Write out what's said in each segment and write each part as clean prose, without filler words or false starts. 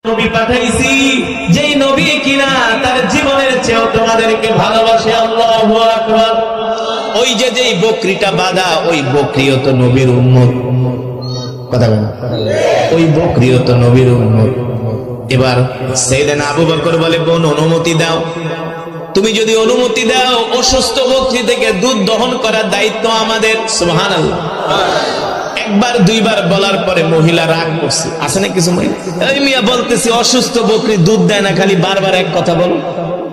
নবী পাঠাইছি, যেই নবী কিনা তার জীবনের চেয়েও তোমাদেরকে ভালোবাসে। আল্লাহু আকবার। ওই যে যেই বকরিটা বাঁধা, ওই বকরিও তো নবীর উম্মত। কথা বলেন, ওই বকরিও তো নবীর উম্মত। এবার সাইয়েদনা আবু বকর বলে, বোন অনুমতি দাও, তুমি যদি অনুমতি দাও অসুস্থ বকরি থেকে দুধ দহন করার দায়িত্ব আমাদের। সুবহানাল্লাহ। একবার দুইবার বলার পরে মহিলা রাগ করছে। আছে না কিছু মহিলা, এই মিয়া বলতেছি অসুস্থ বকরি দুধ দেয় না, খালি বারবার এক কথা বলো,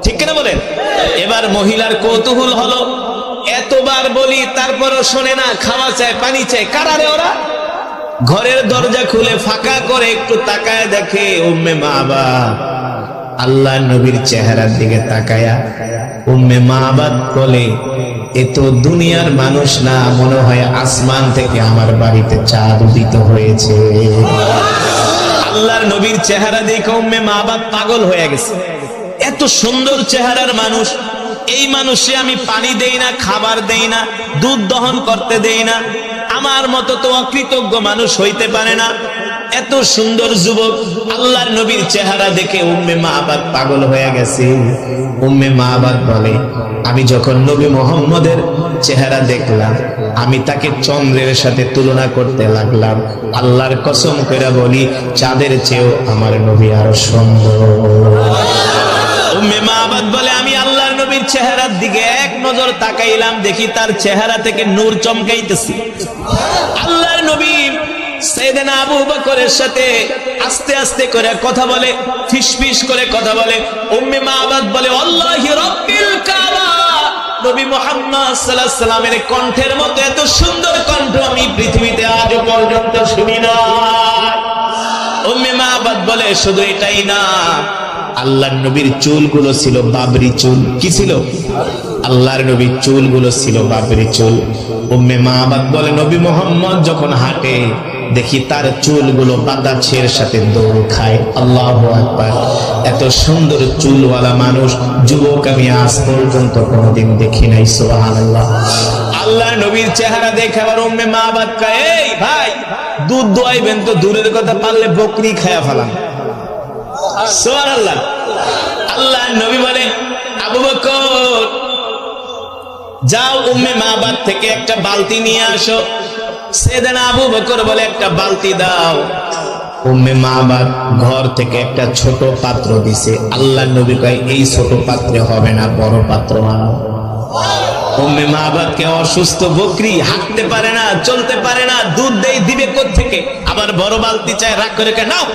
ঠিক কিনা বলেন? এবার মহিলার কৌতূহল হলো, এতবার বলি তারপরও শোনে না, খাওয়া চায়, পানি চায়। কারারে ওরা? ঘরের দরজা খুলে ফাঁকা করে একটু তাকায় দেখে উম্মে মাবাদ আল্লাহ নবীর চেহারার দিকে তাকায়া উম্মে মাবাদ বলে, এ তো দুনিয়ার মানুষ না, মনে হয় আসমান থেকে আমার বাড়িতে চাঁদ উদিত হয়েছে। আল্লাহর নবীর চেহারা দেখে উম্মে মাবাদ পাগল হয়ে গেছে। এত সুন্দর চেহারার মানুষ, এই মানুষে আমি পানি দেই না, খাবার দেই না, দুধ দহন করতে দেই না, আমার মতো তো অকৃতজ্ঞ মানুষ হইতে পারে না। এত সুন্দর যুবক, আল্লাহর নবীর চেহারা দেখে উম্মে মাবাদ পাগল হয়ে গেছে। উম্মে মাবাদ বলে, আমি যখন নবী মুহাম্মদের চেহারা দেখলাম, আমি তাকে চন্দ্রের সাথে তুলনা করতে লাগলাম। আল্লাহর কসম করে বলি, চাঁদের চেয়েও আমার নবী আরো সুন্দর। উম্মে মাবাদ বলে, আমি আল্লাহর নবীর চেহারার দিকে এক নজর তাকাইলাম, দেখি তার চেহারা থেকে নূর চমকাইতেছে। আল্লাহর নবী সাইয়েদনা আবু বকরের সাথে আস্তে আস্তে করে কথা বলে, ফিসফিস করে কথা বলে। উম্মে মাবাদ বলে, আল্লাহি রাব্বিল কাবা, নবী মুহাম্মদ সাল্লাল্লাহু আলাইহি সাল্লামের কণ্ঠের মতো এত সুন্দর কণ্ঠ আমি পৃথিবীতে আজ পর্যন্ত শুনি না। উম্মে মাবাদ বলে, শুধু এটাই না, আল্লাহর নবীর চুলগুলো ছিল বাবরি চুল। কি ছিল? আল্লাহর নবীর চুলগুলো ছিল বাবরি চুল। উম্মে মাবাদ বলে, নবী মুহাম্মদ যখন হাঁটে দেখি তার চুলগুলো বাতাসের সাথে দোল খায়। আল্লাহু আকবার। এত সুন্দর চুলওয়ালা মানুষ, যুবক, আমি আজ পর্যন্ত কোনোদিন দেখি নাই। সুবহানাল্লাহ। আল্লাহর নবীর চেহারা দেখে আবার উম্মে মাবাদ কয়, এই ভাই, দুধ দোয়াইবেন তো দূরের কথা, পারলে বকরি খায়া ফেলান। সুবহানাল্লাহ। আল্লাহর নবী বলে, আবু বকর যাও উম্মে মাবাদ থেকে একটা বালতি নিয়ে আসো। সাইয়েদনা আবু বকর বলে, একটা বালতি দাও। উম্মে মাবাদ ঘর থেকে একটা ছোট পাত্র দিছে। আল্লাহর নবী কয়, এই ছোট পাত্রে হবে না, বড় পাত্র আনো। উম্মে মাবাদকে অসুস্থ বকরি, হাঁটতে পারে না, চলতে পারে না, দুধ দেই দিবে কোত্থেকে, আবার বড় বালতি চায়। রাগ করে কয়, নাও